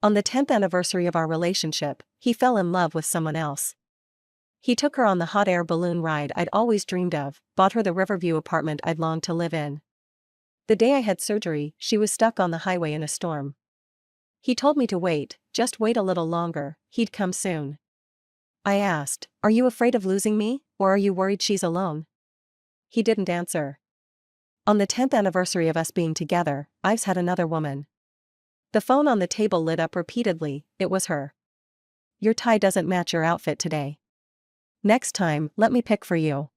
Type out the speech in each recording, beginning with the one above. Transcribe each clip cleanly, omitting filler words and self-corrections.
On the 10th anniversary of our relationship, he fell in love with someone else. He took her on the hot air balloon ride I'd always dreamed of, bought her the Riverview apartment I'd longed to live in. The day I had surgery, she was stuck on the highway in a storm. He told me to wait, just wait a little longer, he'd come soon. I asked, "Are you afraid of losing me, or are you worried she's alone?" He didn't answer. On the 10th anniversary of us being together, I've had another woman. The phone on the table lit up repeatedly. It was her. "Your tie doesn't match your outfit today. Next time, let me pick for you."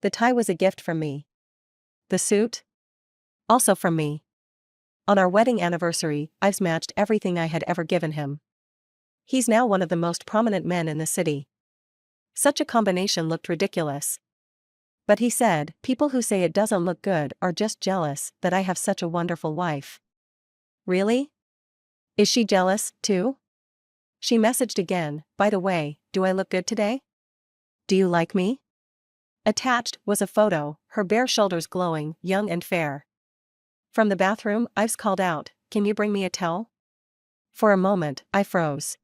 The tie was a gift from me. The suit? Also from me. On our wedding anniversary, I've matched everything I had ever given him. He's now one of the most prominent men in the city. Such a combination looked ridiculous. But he said, "People who say it doesn't look good are just jealous that I have such a wonderful wife." Really? Is she jealous, too? She messaged again, "By the way, do I look good today? Do you like me?" Attached was a photo, her bare shoulders glowing, young and fair. From the bathroom, Ives called out, "Can you bring me a towel?" For a moment, I froze.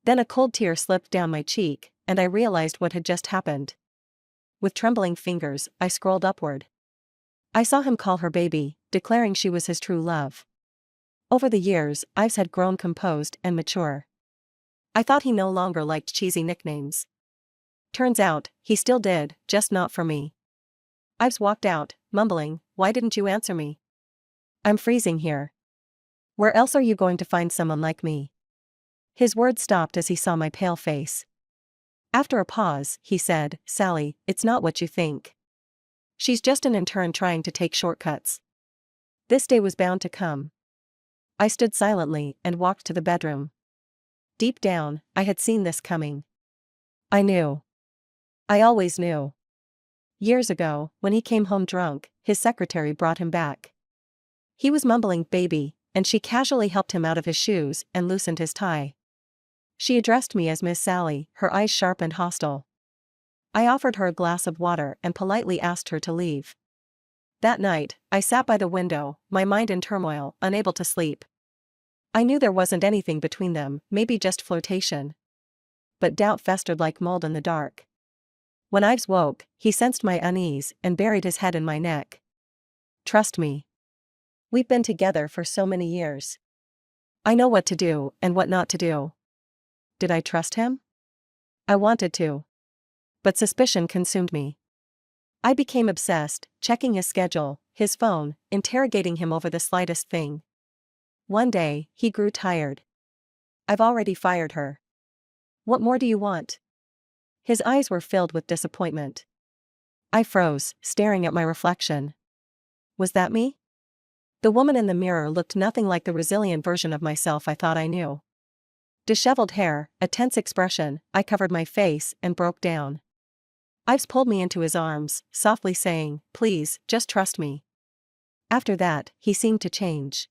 Then a cold tear slipped down my cheek, and I realized what had just happened. With trembling fingers, I scrolled upward. I saw him call her baby, declaring she was his true love. Over the years, Ives had grown composed and mature. I thought he no longer liked cheesy nicknames. Turns out, he still did, just not for me. Ives walked out, mumbling, "Why didn't you answer me? I'm freezing here. Where else are you going to find someone like me?" His words stopped as he saw my pale face. After a pause, he said, "Sally, it's not what you think. She's just an intern trying to take shortcuts. This day was bound to come." I stood silently and walked to the bedroom. Deep down, I had seen this coming. I knew. I always knew. Years ago, when he came home drunk, his secretary brought him back. He was mumbling "baby," and she casually helped him out of his shoes and loosened his tie. She addressed me as Miss Sally, her eyes sharp and hostile. I offered her a glass of water and politely asked her to leave. That night, I sat by the window, my mind in turmoil, unable to sleep. I knew there wasn't anything between them, maybe just flirtation. But doubt festered like mold in the dark. When Ives woke, he sensed my unease and buried his head in my neck. "Trust me. We've been together for so many years. I know what to do and what not to do." Did I trust him? I wanted to. But suspicion consumed me. I became obsessed, checking his schedule, his phone, interrogating him over the slightest thing. One day, he grew tired. "I've already fired her. What more do you want?" His eyes were filled with disappointment. I froze, staring at my reflection. Was that me? The woman in the mirror looked nothing like the resilient version of myself I thought I knew. Disheveled hair, a tense expression, I covered my face and broke down. Ives pulled me into his arms, softly saying, "Please, just trust me." After that, he seemed to change.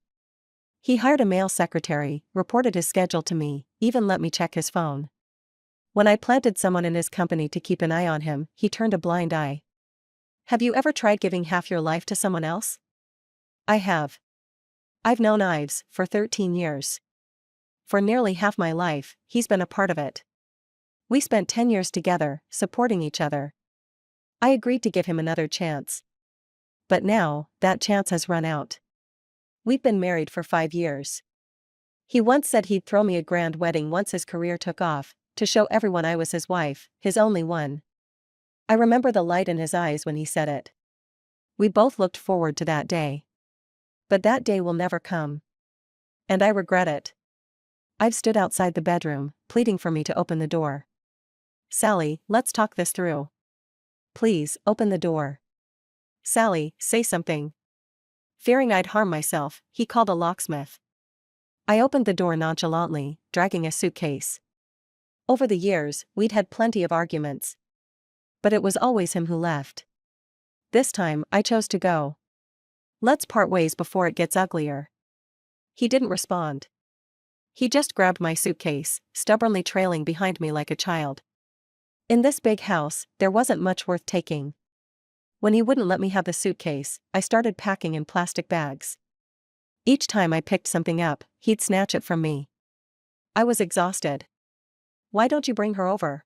He hired a male secretary, reported his schedule to me, even let me check his phone. When I planted someone in his company to keep an eye on him, he turned a blind eye. Have you ever tried giving half your life to someone else? I have. I've known Ives for 13 years. For nearly half my life, he's been a part of it. We spent 10 years together, supporting each other. I agreed to give him another chance. But now, that chance has run out. We've been married for 5 years. He once said he'd throw me a grand wedding once his career took off, to show everyone I was his wife, his only one. I remember the light in his eyes when he said it. We both looked forward to that day. But that day will never come. And I regret it. I've stood outside the bedroom, pleading for me to open the door. "Sally, let's talk this through. Please, open the door. Sally, say something." Fearing I'd harm myself, he called a locksmith. I opened the door nonchalantly, dragging a suitcase. Over the years, we'd had plenty of arguments. But it was always him who left. This time, I chose to go. "Let's part ways before it gets uglier." He didn't respond. He just grabbed my suitcase, stubbornly trailing behind me like a child. In this big house, there wasn't much worth taking. When he wouldn't let me have the suitcase, I started packing in plastic bags. Each time I picked something up, he'd snatch it from me. I was exhausted. Why don't you bring her over?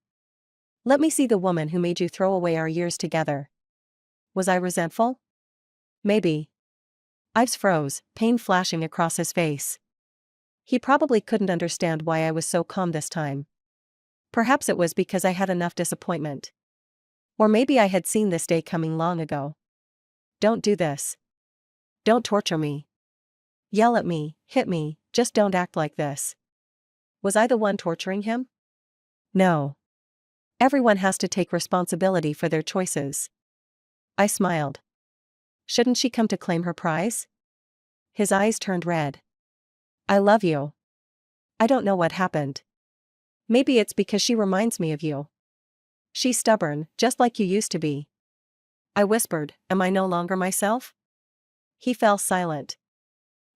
Let me see the woman who made you throw away our years together. Was I resentful? Maybe. Ives froze, pain flashing across his face. He probably couldn't understand why I was so calm this time. Perhaps it was because I had enough disappointment. Or maybe I had seen this day coming long ago. Don't do this. Don't torture me. Yell at me, hit me, just don't act like this. Was I the one torturing him? No. Everyone has to take responsibility for their choices. I smiled. Shouldn't she come to claim her prize? His eyes turned red. I love you. I don't know what happened. Maybe it's because she reminds me of you. She's stubborn, just like you used to be. I whispered, am I no longer myself? He fell silent.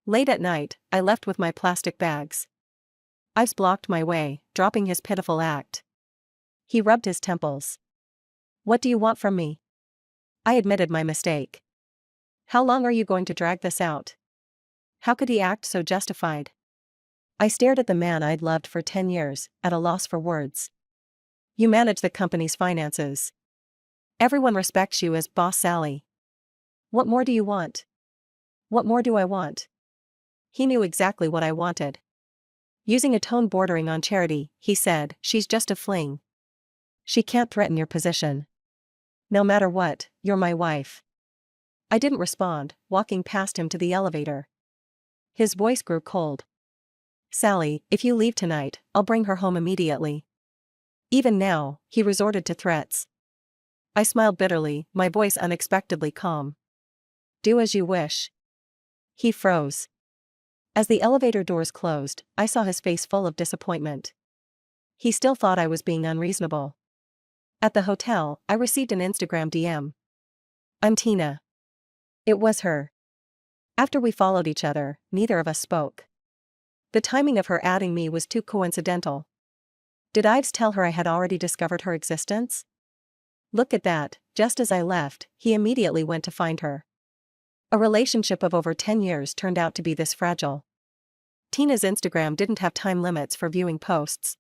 Late at night, I left with my plastic bags. Ives blocked my way, dropping his pitiful act. He rubbed his temples. What do you want from me? I admitted my mistake. How long are you going to drag this out? How could he act so justified? I stared at the man I'd loved for 10 years, at a loss for words. You manage the company's finances. Everyone respects you as Boss Sally. What more do you want? What more do I want? He knew exactly what I wanted. Using a tone bordering on charity, he said, she's just a fling. She can't threaten your position. No matter what, you're my wife. I didn't respond, walking past him to the elevator. His voice grew cold. Sally, if you leave tonight, I'll bring her home immediately. Even now, he resorted to threats. I smiled bitterly, my voice unexpectedly calm. Do as you wish. He froze. As the elevator doors closed, I saw his face full of disappointment. He still thought I was being unreasonable. At the hotel, I received an Instagram DM. I'm Tina. It was her. After we followed each other, neither of us spoke. The timing of her adding me was too coincidental. Did Ives tell her I had already discovered her existence? Look at that, just as I left, he immediately went to find her. A relationship of over 10 years turned out to be this fragile. Tina's Instagram didn't have time limits for viewing posts.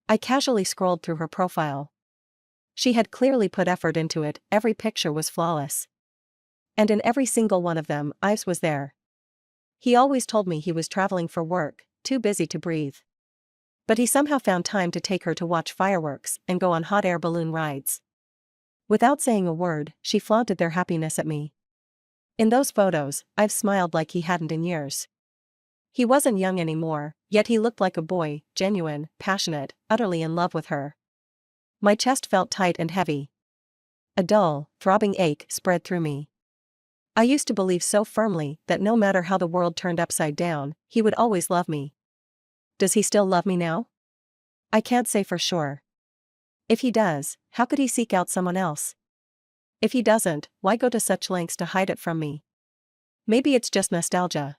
I casually scrolled through her profile. She had clearly put effort into it, every picture was flawless. And in every single one of them, Ives was there. He always told me he was traveling for work, too busy to breathe. But he somehow found time to take her to watch fireworks and go on hot air balloon rides. Without saying a word, she flaunted their happiness at me. In those photos, I've smiled like he hadn't in years. He wasn't young anymore, yet he looked like a boy, genuine, passionate, utterly in love with her. My chest felt tight and heavy. A dull, throbbing ache spread through me. I used to believe so firmly that no matter how the world turned upside down, he would always love me. Does he still love me now? I can't say for sure. If he does, how could he seek out someone else? If he doesn't, why go to such lengths to hide it from me? Maybe it's just nostalgia.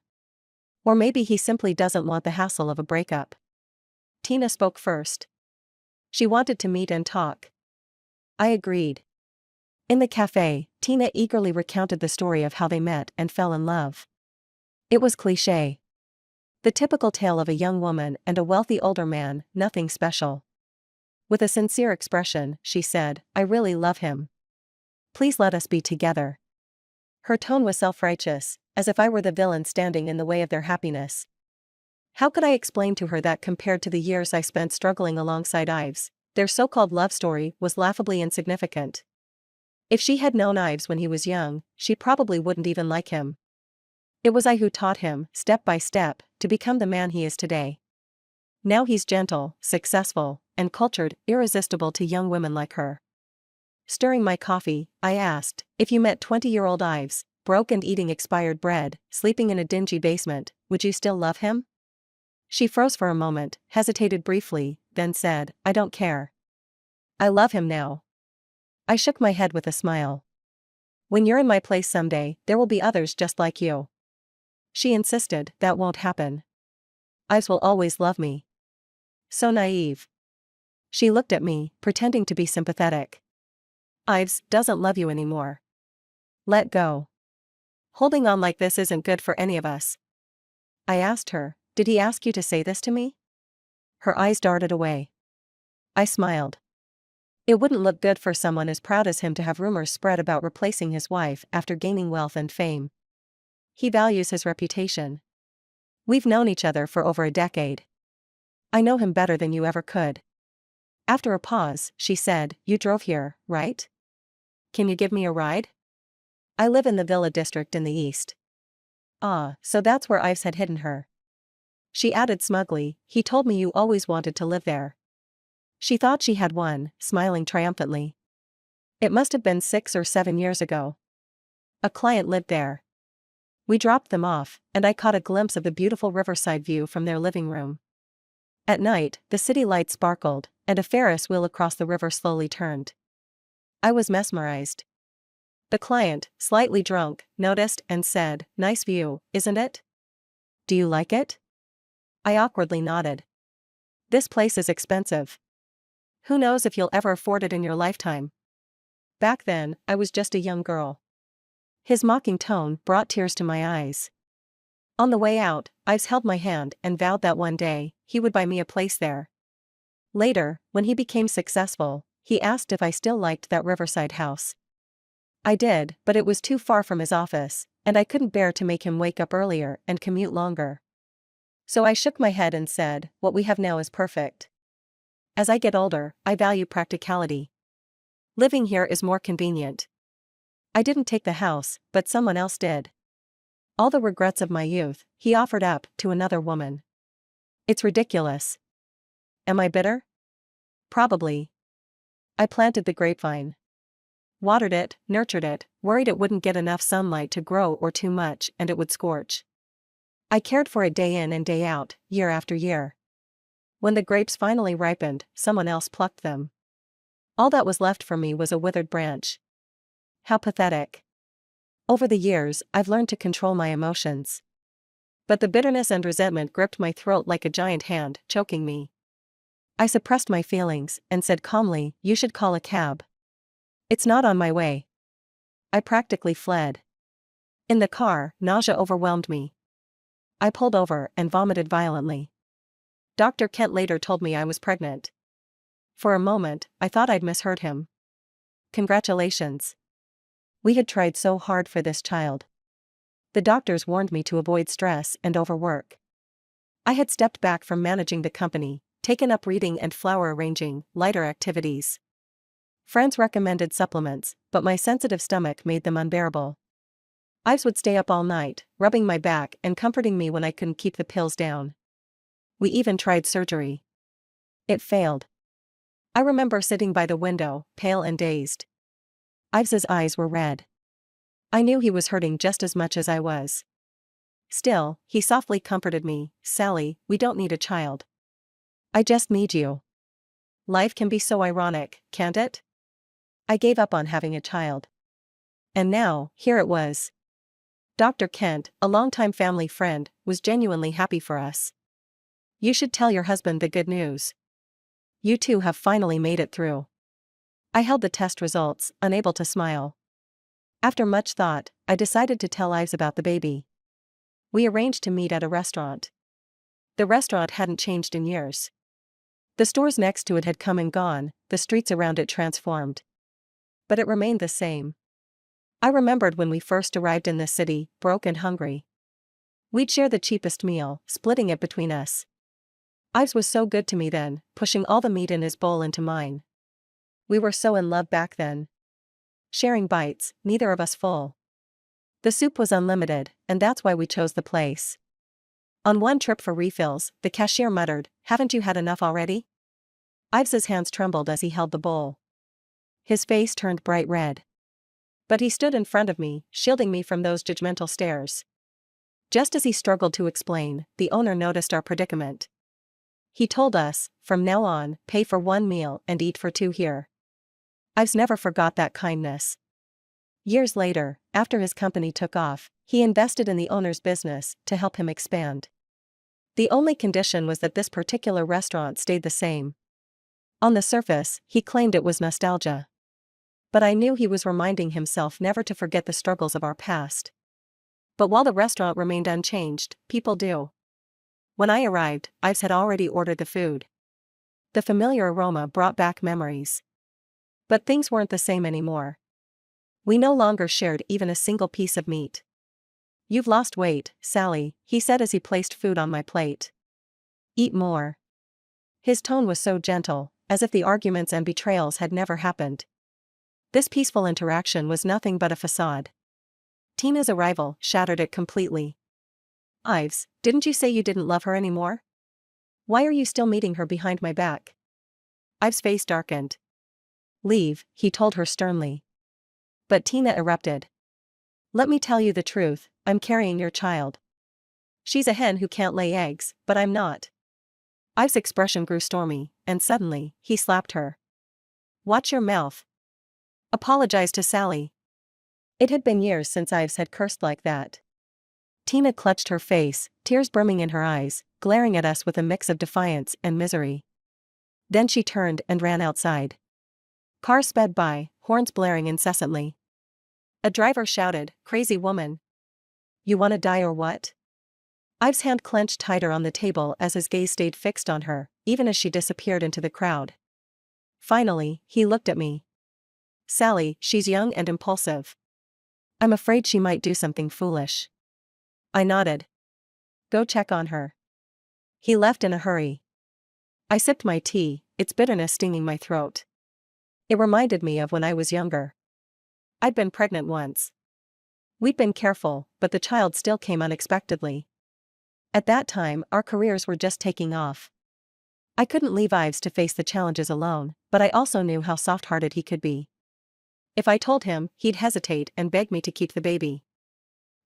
Or maybe he simply doesn't want the hassle of a breakup. Tina spoke first. She wanted to meet and talk. I agreed. In the cafe, Tina eagerly recounted the story of how they met and fell in love. It was cliché. The typical tale of a young woman and a wealthy older man, nothing special. With a sincere expression, she said, I really love him. Please let us be together. Her tone was self-righteous, as if I were the villain standing in the way of their happiness. How could I explain to her that compared to the years I spent struggling alongside Ives, their so-called love story was laughably insignificant? If she had known Ives when he was young, she probably wouldn't even like him. It was I who taught him, step by step, to become the man he is today. Now he's gentle, successful, and cultured, irresistible to young women like her. Stirring my coffee, I asked, if you met 20-year-old Ives, broke and eating expired bread, sleeping in a dingy basement, would you still love him? She froze for a moment, hesitated briefly, then said, I don't care. I love him now. I shook my head with a smile. When you're in my place someday, there will be others just like you. She insisted, that won't happen. Ives will always love me. So naive. She looked at me, pretending to be sympathetic. Ives doesn't love you anymore. Let go. Holding on like this isn't good for any of us. I asked her, "Did he ask you to say this to me?" Her eyes darted away. I smiled. It wouldn't look good for someone as proud as him to have rumors spread about replacing his wife after gaining wealth and fame. He values his reputation. We've known each other for over a decade. I know him better than you ever could. After a pause, she said, "You drove here, right? Can you give me a ride? I live in the Villa district in the east." Ah, so that's where Ives had hidden her. She added smugly, "He told me you always wanted to live there." She thought she had won, smiling triumphantly. It must have been 6 or 7 years ago. A client lived there. We dropped them off, and I caught a glimpse of the beautiful riverside view from their living room. At night, the city lights sparkled, and a Ferris wheel across the river slowly turned. I was mesmerized. The client, slightly drunk, noticed and said, "Nice view, isn't it? Do you like it?" I awkwardly nodded. "This place is expensive. Who knows if you'll ever afford it in your lifetime?" Back then, I was just a young girl. His mocking tone brought tears to my eyes. On the way out, Ives held my hand and vowed that one day, he would buy me a place there. Later, when he became successful, he asked if I still liked that riverside house. I did, but it was too far from his office, and I couldn't bear to make him wake up earlier and commute longer. So I shook my head and said, "What we have now is perfect. As I get older, I value practicality. Living here is more convenient." I didn't take the house, but someone else did. All the regrets of my youth, he offered up to another woman. It's ridiculous. Am I bitter? Probably. I planted the grapevine. Watered it, nurtured it, worried it wouldn't get enough sunlight to grow or too much and it would scorch. I cared for it day in and day out, year after year. When the grapes finally ripened, someone else plucked them. All that was left for me was a withered branch. How pathetic. Over the years, I've learned to control my emotions. But the bitterness and resentment gripped my throat like a giant hand, choking me. I suppressed my feelings and said calmly, "You should call a cab. It's not on my way." I practically fled. In the car, nausea overwhelmed me. I pulled over and vomited violently. Dr. Kent later told me I was pregnant. For a moment, I thought I'd misheard him. Congratulations. We had tried so hard for this child. The doctors warned me to avoid stress and overwork. I had stepped back from managing the company, taken up reading and flower arranging, lighter activities. Friends recommended supplements, but my sensitive stomach made them unbearable. Ives would stay up all night, rubbing my back and comforting me when I couldn't keep the pills down. We even tried surgery. It failed. I remember sitting by the window, pale and dazed. Ives's eyes were red. I knew he was hurting just as much as I was. Still, he softly comforted me, "Sally, we don't need a child. I just need you." Life can be so ironic, can't it? I gave up on having a child. And now, here it was. Dr. Kent, a longtime family friend, was genuinely happy for us. "You should tell your husband the good news. You two have finally made it through." I held the test results, unable to smile. After much thought, I decided to tell Ives about the baby. We arranged to meet at a restaurant. The restaurant hadn't changed in years. The stores next to it had come and gone, the streets around it transformed. But it remained the same. I remembered when we first arrived in the city, broke and hungry. We'd share the cheapest meal, splitting it between us. Ives was so good to me then, pushing all the meat in his bowl into mine. We were so in love back then. Sharing bites, neither of us full. The soup was unlimited, and that's why we chose the place. On one trip for refills, the cashier muttered, "Haven't you had enough already?" Ives's hands trembled as he held the bowl. His face turned bright red. But he stood in front of me, shielding me from those judgmental stares. Just as he struggled to explain, the owner noticed our predicament. He told us, "From now on, pay for one meal and eat for two here." Ives never forgot that kindness. Years later, after his company took off, he invested in the owner's business to help him expand. The only condition was that this particular restaurant stayed the same. On the surface, he claimed it was nostalgia. But I knew he was reminding himself never to forget the struggles of our past. But while the restaurant remained unchanged, people do. When I arrived, Ives had already ordered the food. The familiar aroma brought back memories. But things weren't the same anymore. We no longer shared even a single piece of meat. "You've lost weight, Sally," he said as he placed food on my plate. "Eat more." His tone was so gentle, as if the arguments and betrayals had never happened. This peaceful interaction was nothing but a facade. Tina's arrival shattered it completely. "Ives, didn't you say you didn't love her anymore? Why are you still meeting her behind my back?" Ives' face darkened. "Leave," he told her sternly. But Tina erupted. "Let me tell you the truth, I'm carrying your child. She's a hen who can't lay eggs, but I'm not." Ives' expression grew stormy, and suddenly, he slapped her. "Watch your mouth. Apologize to Sally." It had been years since Ives had cursed like that. Tina clutched her face, tears brimming in her eyes, glaring at us with a mix of defiance and misery. Then she turned and ran outside. Cars sped by, horns blaring incessantly. A driver shouted, "Crazy woman. You wanna die or what?" Ives' hand clenched tighter on the table as his gaze stayed fixed on her, even as she disappeared into the crowd. Finally, he looked at me. "Sally, she's young and impulsive. I'm afraid she might do something foolish." I nodded. "Go check on her." He left in a hurry. I sipped my tea, its bitterness stinging my throat. It reminded me of when I was younger. I'd been pregnant once. We'd been careful, but the child still came unexpectedly. At that time, our careers were just taking off. I couldn't leave Ives to face the challenges alone, but I also knew how soft-hearted he could be. If I told him, he'd hesitate and beg me to keep the baby.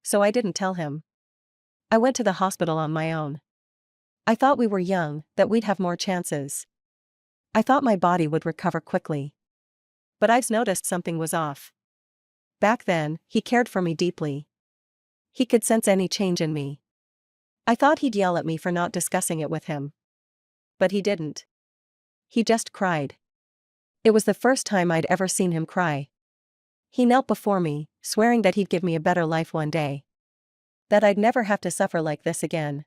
So I didn't tell him. I went to the hospital on my own. I thought we were young, that we'd have more chances. I thought my body would recover quickly. But Ives noticed something was off. Back then, he cared for me deeply. He could sense any change in me. I thought he'd yell at me for not discussing it with him. But he didn't. He just cried. It was the first time I'd ever seen him cry. He knelt before me, swearing that he'd give me a better life one day. That I'd never have to suffer like this again.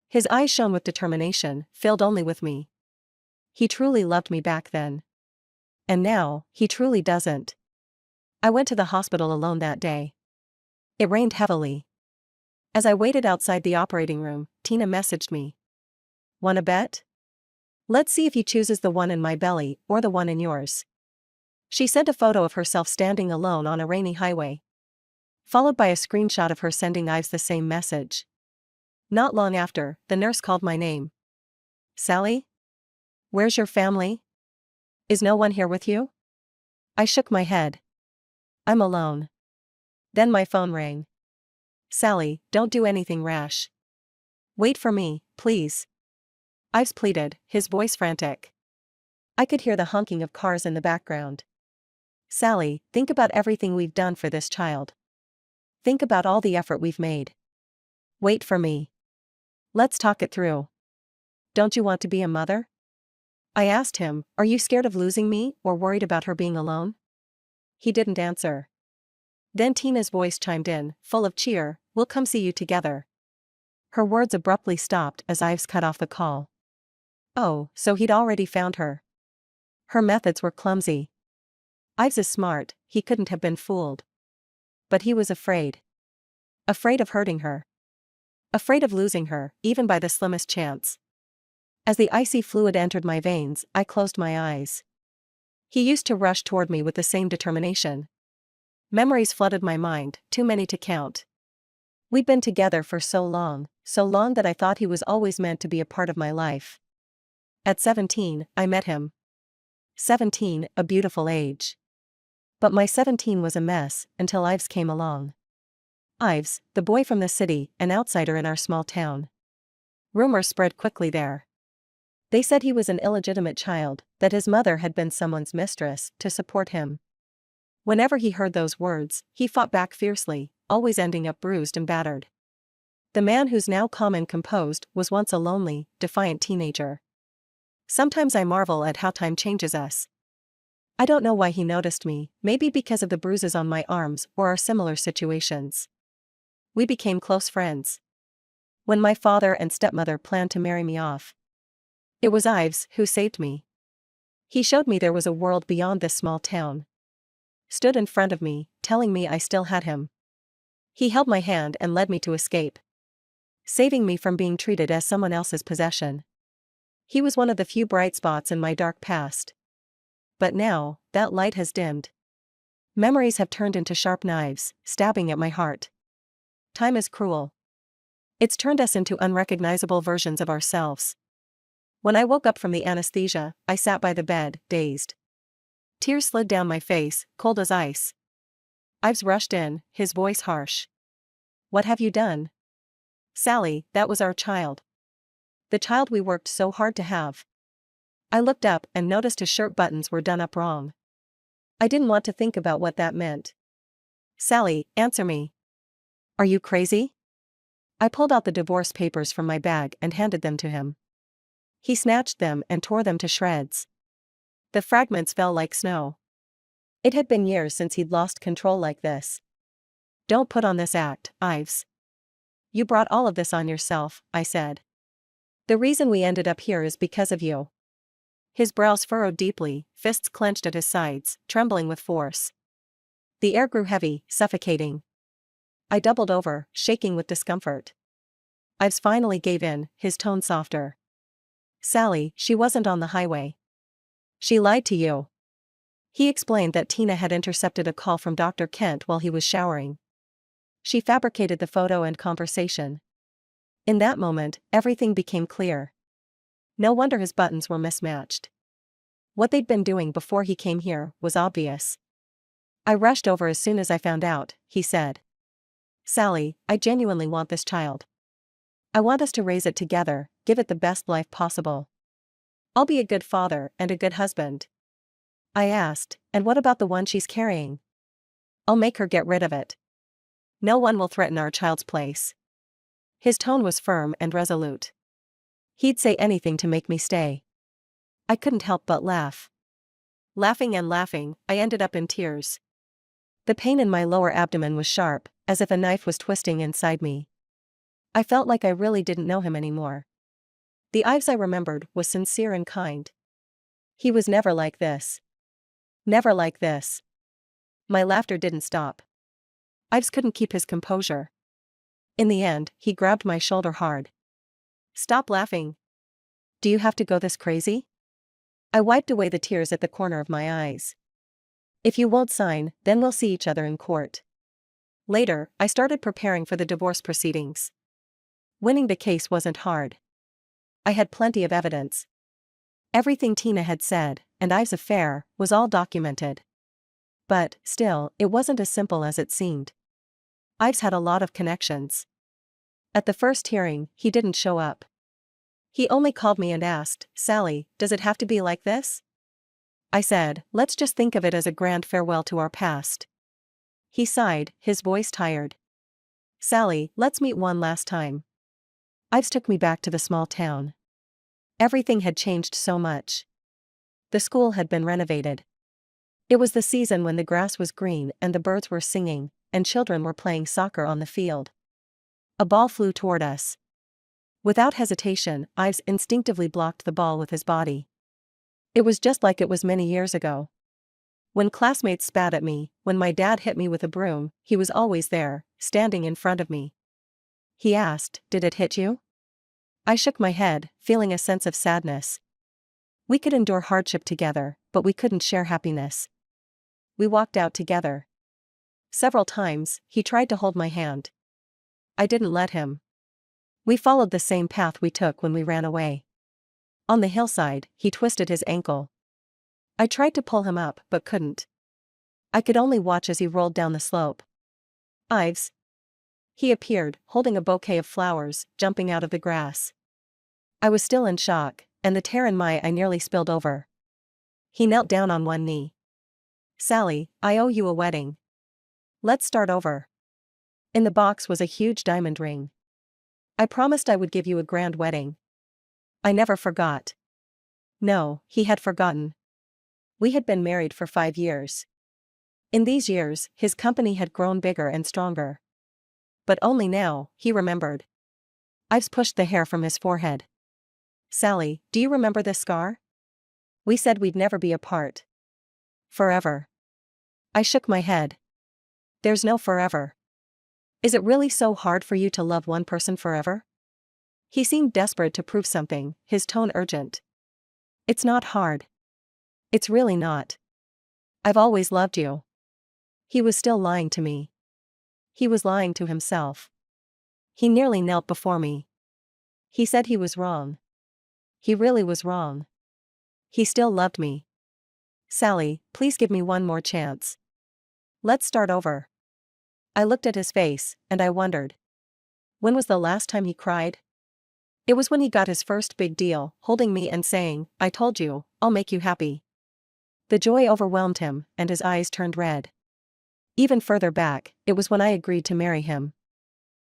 His eyes shone with determination, filled only with me. He truly loved me back then. And now, he truly doesn't. I went to the hospital alone that day. It rained heavily. As I waited outside the operating room, Tina messaged me. "Wanna bet? Let's see if he chooses the one in my belly or the one in yours." She sent a photo of herself standing alone on a rainy highway, followed by a screenshot of her sending Ives the same message. Not long after, the nurse called my name. "Sally? Where's your family? Is no one here with you?" I shook my head. "I'm alone." Then my phone rang. "Sally, don't do anything rash. Wait for me, please." Ives pleaded, his voice frantic. I could hear the honking of cars in the background. "Sally, think about everything we've done for this child. Think about all the effort we've made. Wait for me. Let's talk it through. Don't you want to be a mother?" I asked him, "Are you scared of losing me or worried about her being alone?" He didn't answer. Then Tina's voice chimed in, full of cheer, "We'll come see you together." Her words abruptly stopped as Ives cut off the call. Oh, so he'd already found her. Her methods were clumsy. Ives is smart, he couldn't have been fooled. But he was afraid. Afraid of hurting her. Afraid of losing her, even by the slimmest chance. As the icy fluid entered my veins, I closed my eyes. He used to rush toward me with the same determination. Memories flooded my mind, too many to count. We'd been together for so long that I thought he was always meant to be a part of my life. At 17, I met him. 17, a beautiful age. But my 17 was a mess, until Ives came along. Ives, the boy from the city, an outsider in our small town. Rumors spread quickly there. They said he was an illegitimate child, that his mother had been someone's mistress, to support him. Whenever he heard those words, he fought back fiercely, always ending up bruised and battered. The man who's now calm and composed was once a lonely, defiant teenager. Sometimes I marvel at how time changes us. I don't know why he noticed me, maybe because of the bruises on my arms or our similar situations. We became close friends. when my father and stepmother planned to marry me off. It was Ives who saved me. He showed me there was a world beyond this small town. Stood in front of me, telling me I still had him. He held my hand and led me to escape, saving me from being treated as someone else's possession. He was one of the few bright spots in my dark past. But now, that light has dimmed. Memories have turned into sharp knives, stabbing at my heart. Time is cruel. It's turned us into unrecognizable versions of ourselves. When I woke up from the anesthesia, I sat by the bed, dazed. Tears slid down my face, cold as ice. Ives rushed in, his voice harsh. "What have you done?" "Sally, that was our child. The child we worked so hard to have." I looked up and noticed his shirt buttons were done up wrong. I didn't want to think about what that meant. "Sally, answer me. Are you crazy?" I pulled out the divorce papers from my bag and handed them to him. He snatched them and tore them to shreds. The fragments fell like snow. It had been years since he'd lost control like this. "Don't put on this act, Ives. You brought all of this on yourself," I said. "The reason we ended up here is because of you." His brows furrowed deeply, fists clenched at his sides, trembling with force. The air grew heavy, suffocating. I doubled over, shaking with discomfort. Ives finally gave in, his tone softer. "Sally, she wasn't on the highway. She lied to you." He explained that Tina had intercepted a call from Dr. Kent while he was showering. She fabricated the photo and conversation. In that moment, everything became clear. No wonder his buttons were mismatched. What they'd been doing before he came here was obvious. "I rushed over as soon as I found out," he said. "Sally, I genuinely want this child. I want us to raise it together, give it the best life possible. I'll be a good father and a good husband." I asked, "And what about the one she's carrying?" "I'll make her get rid of it. No one will threaten our child's place." His tone was firm and resolute. He'd say anything to make me stay. I couldn't help but laugh. Laughing and laughing, I ended up in tears. The pain in my lower abdomen was sharp, as if a knife was twisting inside me. I felt like I really didn't know him anymore. The Ives I remembered was sincere and kind. He was never like this. Never like this. My laughter didn't stop. Ives couldn't keep his composure. In the end, he grabbed my shoulder hard. "Stop laughing. Do you have to go this crazy?" I wiped away the tears at the corner of my eyes. "If you won't sign, then we'll see each other in court." Later, I started preparing for the divorce proceedings. Winning the case wasn't hard. I had plenty of evidence. Everything Tina had said, and Ives' affair, was all documented. But, still, it wasn't as simple as it seemed. Ives had a lot of connections. At the first hearing, he didn't show up. He only called me and asked, "Sally, does it have to be like this?" I said, "Let's just think of it as a grand farewell to our past." He sighed, his voice tired. "Sally, let's meet one last time." Ives took me back to the small town. Everything had changed so much. The school had been renovated. It was the season when the grass was green and the birds were singing, and children were playing soccer on the field. A ball flew toward us. Without hesitation, Ives instinctively blocked the ball with his body. It was just like it was many years ago. When classmates spat at me, when my dad hit me with a broom, he was always there, standing in front of me. He asked, "Did it hit you?" I shook my head, feeling a sense of sadness. We could endure hardship together, but we couldn't share happiness. We walked out together. Several times, he tried to hold my hand. I didn't let him. We followed the same path we took when we ran away. On the hillside, he twisted his ankle. I tried to pull him up but couldn't. I could only watch as he rolled down the slope. "Ives." He appeared, holding a bouquet of flowers, jumping out of the grass. I was still in shock, and the tear in my eye nearly spilled over. He knelt down on one knee. "Sally, I owe you a wedding. Let's start over." In the box was a huge diamond ring. "I promised I would give you a grand wedding." I never forgot. No, he had forgotten. We had been married for 5 years. In these years, his company had grown bigger and stronger. But only now, he remembered. Ives pushed the hair from his forehead. Sally, do you remember this scar? We said we'd never be apart. Forever. I shook my head. There's no forever. Is it really so hard for you to love one person forever? He seemed desperate to prove something, his tone urgent. It's not hard. It's really not. I've always loved you. He was still lying to me. He was lying to himself. He nearly knelt before me. He said he was wrong. He really was wrong. He still loved me. Sally, please give me one more chance. Let's start over. I looked at his face, and I wondered. When was the last time he cried? It was when he got his first big deal, holding me and saying, I told you, I'll make you happy. The joy overwhelmed him, and his eyes turned red. Even further back, it was when I agreed to marry him.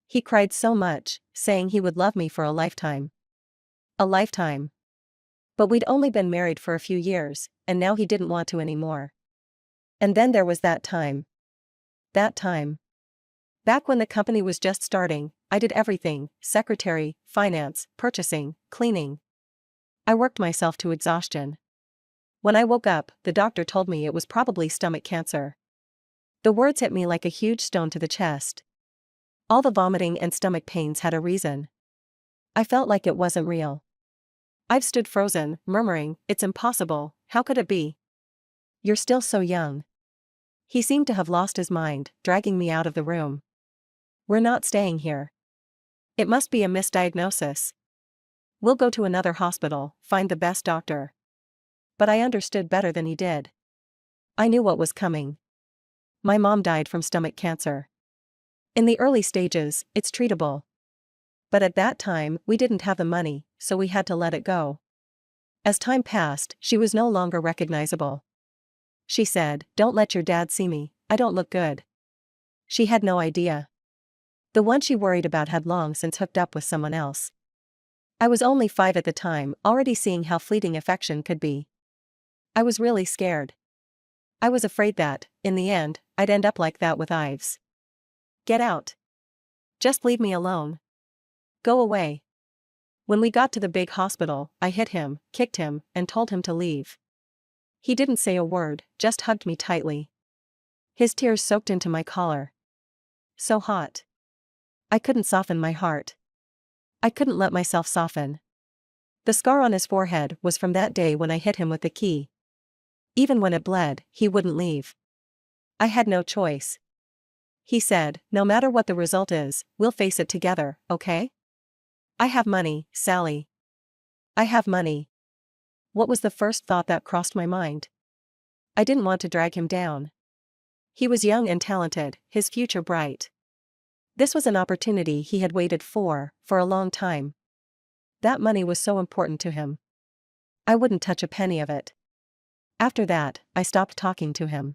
He cried so much, saying he would love me for a lifetime. A lifetime. But we'd only been married for a few years, and now he didn't want to anymore. And then there was that time. That time. Back when the company was just starting, I did everything: secretary, finance, purchasing, cleaning. I worked myself to exhaustion. When I woke up, the doctor told me it was probably stomach cancer. The words hit me like a huge stone to the chest. All the vomiting and stomach pains had a reason. I felt like it wasn't real. I've stood frozen, murmuring, it's impossible, how could it be? You're still so young. He seemed to have lost his mind, dragging me out of the room. We're not staying here. It must be a misdiagnosis. We'll go to another hospital, find the best doctor. But I understood better than he did. I knew what was coming. My mom died from stomach cancer. In the early stages, it's treatable. But at that time, we didn't have the money, so we had to let it go. As time passed, she was no longer recognizable. She said, don't let your dad see me, I don't look good. She had no idea. The one she worried about had long since hooked up with someone else. I was only 5 at the time, already seeing how fleeting affection could be. I was really scared. I was afraid that, in the end, I'd end up like that with Ives. Get out. Just leave me alone. Go away. When we got to the big hospital, I hit him, kicked him, and told him to leave. He didn't say a word, just hugged me tightly. His tears soaked into my collar. So hot. I couldn't soften my heart. I couldn't let myself soften. The scar on his forehead was from that day when I hit him with the key. Even when it bled, he wouldn't leave. I had no choice. He said, no matter what the result is, we'll face it together, okay? I have money, Sally. I have money. What was the first thought that crossed my mind? I didn't want to drag him down. He was young and talented, his future bright. This was an opportunity he had waited for a long time. That money was so important to him. I wouldn't touch a penny of it. After that, I stopped talking to him.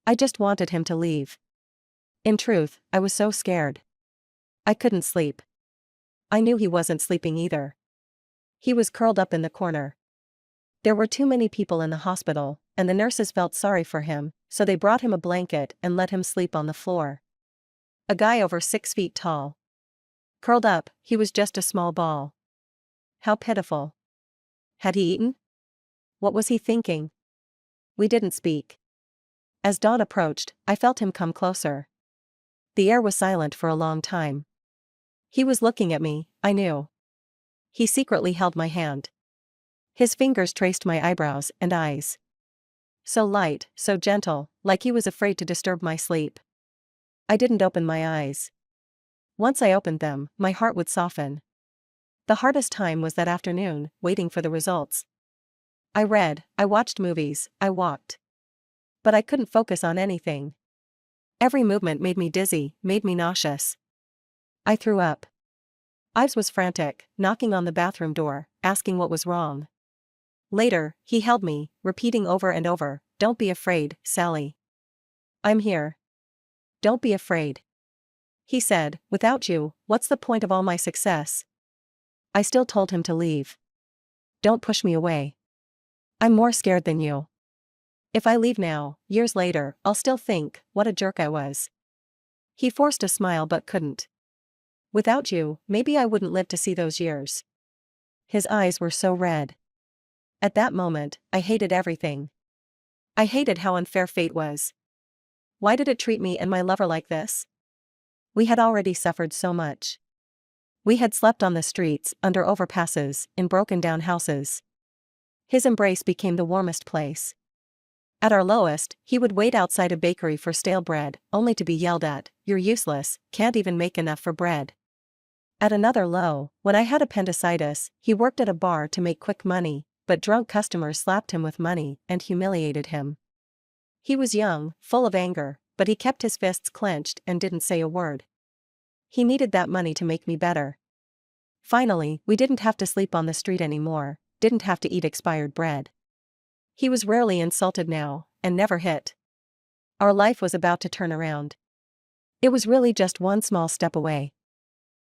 I just wanted him to leave. In truth, I was so scared. I couldn't sleep. I knew he wasn't sleeping either. He was curled up in the corner. There were too many people in the hospital, and the nurses felt sorry for him, so they brought him a blanket and let him sleep on the floor. A guy over 6 feet tall. Curled up, he was just a small ball. How pitiful. Had he eaten? What was he thinking? We didn't speak. As dawn approached, I felt him come closer. The air was silent for a long time. He was looking at me, I knew. He secretly held my hand. His fingers traced my eyebrows and eyes. So light, so gentle, like he was afraid to disturb my sleep. I didn't open my eyes. Once I opened them, my heart would soften. The hardest time was that afternoon, waiting for the results. I read, I watched movies, I walked. But I couldn't focus on anything. Every movement made me dizzy, made me nauseous. I threw up. Ives was frantic, knocking on the bathroom door, asking what was wrong. Later, he held me, repeating over and over, don't be afraid, Sally. I'm here. Don't be afraid. He said, without you, what's the point of all my success? I still told him to leave. Don't push me away. I'm more scared than you. If I leave now, years later, I'll still think, what a jerk I was. He forced a smile but couldn't. Without you, maybe I wouldn't live to see those years. His eyes were so red. At that moment, I hated everything. I hated how unfair fate was. Why did it treat me and my lover like this? We had already suffered so much. We had slept on the streets, under overpasses, in broken-down houses. His embrace became the warmest place. At our lowest, he would wait outside a bakery for stale bread, only to be yelled at, "You're useless, can't even make enough for bread." At another low, when I had appendicitis, he worked at a bar to make quick money, but drunk customers slapped him with money and humiliated him. He was young, full of anger, but he kept his fists clenched and didn't say a word. He needed that money to make me better. Finally, we didn't have to sleep on the street anymore, didn't have to eat expired bread. He was rarely insulted now, and never hit. Our life was about to turn around. It was really just one small step away.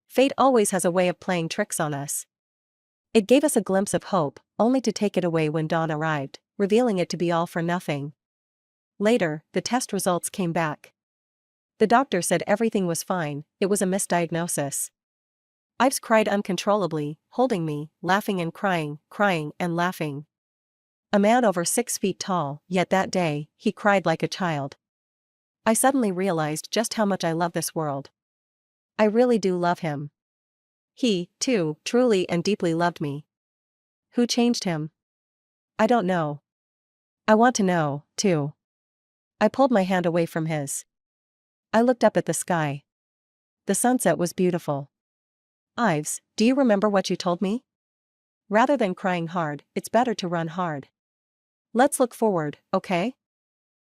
Fate always has a way of playing tricks on us. It gave us a glimpse of hope, only to take it away when dawn arrived, revealing it to be all for nothing. Later, the test results came back. The doctor said everything was fine, it was a misdiagnosis. Ives cried uncontrollably, holding me, laughing and crying, crying and laughing. A man over 6 feet tall, yet that day, he cried like a child. I suddenly realized just how much I love this world. I really do love him. He, too, truly and deeply loved me. Who changed him? I don't know. I want to know, too. I pulled my hand away from his. I looked up at the sky. The sunset was beautiful. Ives, do you remember what you told me? Rather than crying hard, it's better to run hard. Let's look forward, okay?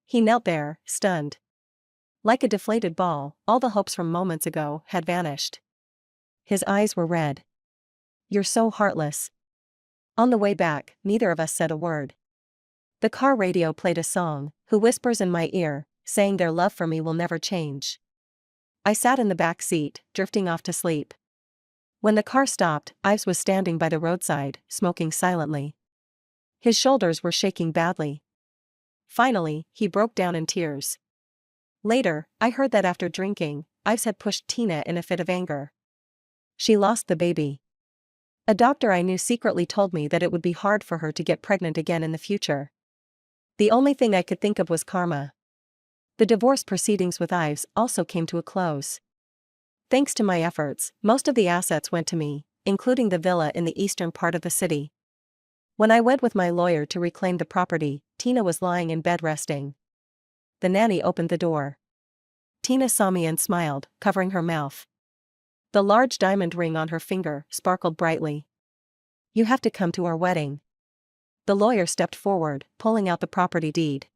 He knelt there, stunned. Like a deflated ball, all the hopes from moments ago had vanished. His eyes were red. You're so heartless. On the way back, neither of us said a word. The car radio played a song, "Who Whispers in My Ear," saying their love for me will never change. I sat in the back seat, drifting off to sleep. When the car stopped, Ives was standing by the roadside, smoking silently. His shoulders were shaking badly. Finally, he broke down in tears. Later, I heard that after drinking, Ives had pushed Tina in a fit of anger. She lost the baby. A doctor I knew secretly told me that it would be hard for her to get pregnant again in the future. The only thing I could think of was karma. The divorce proceedings with Ives also came to a close. Thanks to my efforts, most of the assets went to me, including the villa in the eastern part of the city. When I went with my lawyer to reclaim the property, Tina was lying in bed resting. The nanny opened the door. Tina saw me and smiled, covering her mouth. The large diamond ring on her finger sparkled brightly. You have to come to our wedding. The lawyer stepped forward, pulling out the property deed.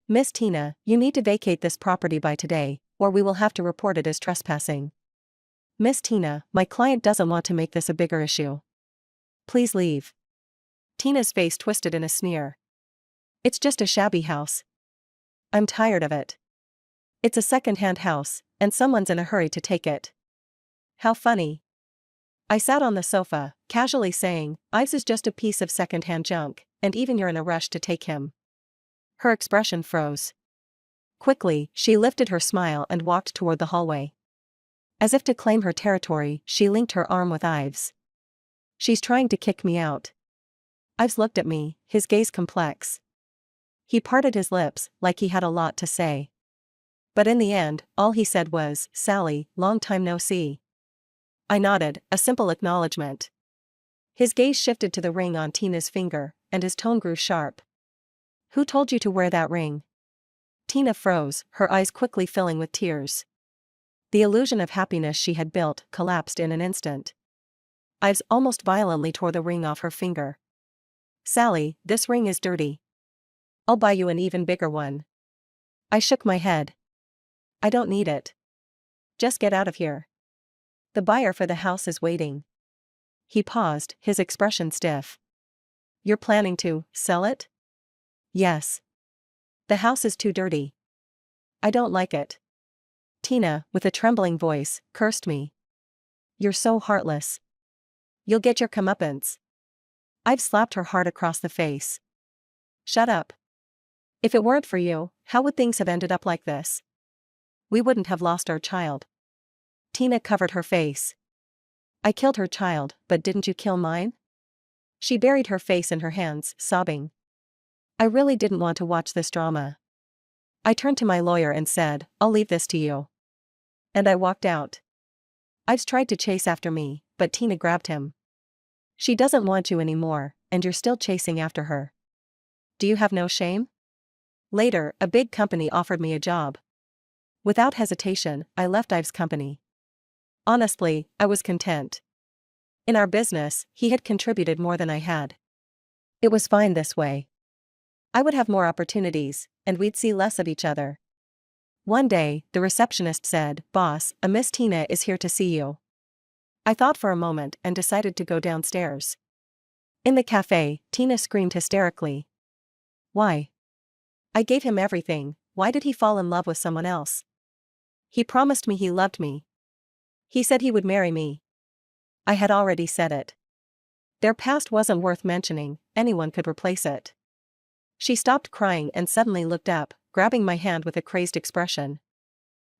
Miss Tina, you need to vacate this property by today, or we will have to report it as trespassing. Miss Tina, my client doesn't want to make this a bigger issue. Please leave. Tina's face twisted in a sneer. It's just a shabby house. I'm tired of it. It's a second-hand house, and someone's in a hurry to take it. How funny. I sat on the sofa, casually saying, Ives is just a piece of second-hand junk, and even you're in a rush to take him. Her expression froze. Quickly, she lifted her smile and walked toward the hallway. As if to claim her territory, she linked her arm with Ives. She's trying to kick me out. Ives looked at me, his gaze complex. He parted his lips, like he had a lot to say. But in the end, all he said was, Sally, long time no see. I nodded, a simple acknowledgement. His gaze shifted to the ring on Tina's finger, and his tone grew sharp. Who told you to wear that ring? Tina froze, her eyes quickly filling with tears. The illusion of happiness she had built collapsed in an instant. Ives almost violently tore the ring off her finger. Sally, this ring is dirty. I'll buy you an even bigger one. I shook my head. I don't need it. Just get out of here. The buyer for the house is waiting. He paused, his expression stiff. You're planning to sell it? Yes. The house is too dirty. I don't like it. Tina, with a trembling voice, cursed me. You're so heartless. You'll get your comeuppance. I've slapped her hard across the face. Shut up. If it weren't for you, how would things have ended up like this? We wouldn't have lost our child. Tina covered her face. I killed her child, but didn't you kill mine? She buried her face in her hands, sobbing. I really didn't want to watch this drama. I turned to my lawyer and said, I'll leave this to you. And I walked out. Ives tried to chase after me, but Tina grabbed him. She doesn't want you anymore, and you're still chasing after her. Do you have no shame? Later, a big company offered me a job. Without hesitation, I left Ives' company. Honestly, I was content. In our business, he had contributed more than I had. It was fine this way. I would have more opportunities, and we'd see less of each other. One day, the receptionist said, Boss, a Miss Tina is here to see you. I thought for a moment and decided to go downstairs. In the cafe, Tina screamed hysterically. Why? I gave him everything, why did he fall in love with someone else? He promised me he loved me. He said he would marry me. I had already said it. Their past wasn't worth mentioning, anyone could replace it. She stopped crying and suddenly looked up, grabbing my hand with a crazed expression.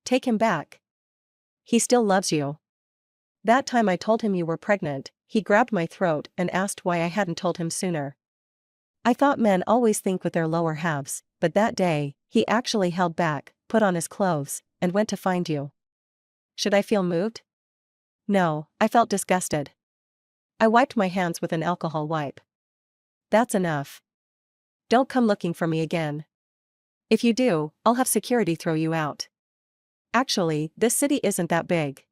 Take him back. He still loves you. That time I told him you were pregnant, he grabbed my throat and asked why I hadn't told him sooner. I thought men always think with their lower halves, but that day, he actually held back, put on his clothes, and went to find you. Should I feel moved? No, I felt disgusted. I wiped my hands with an alcohol wipe. That's enough. Don't come looking for me again. If you do, I'll have security throw you out. Actually, this city isn't that big.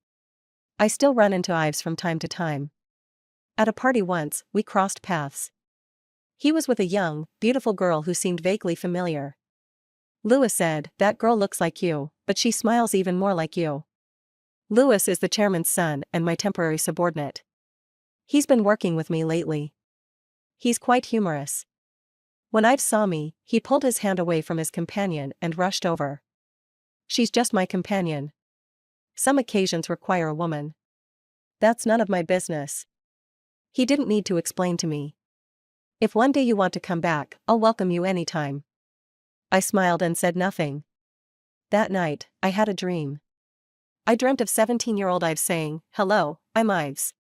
I still run into Ives from time to time. At a party once, we crossed paths. He was with a young, beautiful girl who seemed vaguely familiar. Louis said, that girl looks like you, but she smiles even more like you. Louis is the chairman's son and my temporary subordinate. He's been working with me lately. He's quite humorous. When Ives saw me, he pulled his hand away from his companion and rushed over. She's just my companion. Some occasions require a woman. That's none of my business. He didn't need to explain to me. If one day you want to come back, I'll welcome you anytime. I smiled and said nothing. That night, I had a dream. I dreamt of 17-year-old Ives saying, Hello, I'm Ives.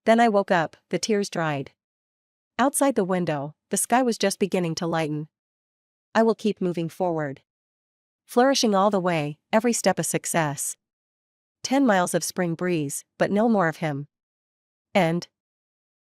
Then I woke up, the tears dried. Outside the window, the sky was just beginning to lighten. I will keep moving forward. Flourishing all the way, every step a success. 10 miles of spring breeze, but no more of him. End.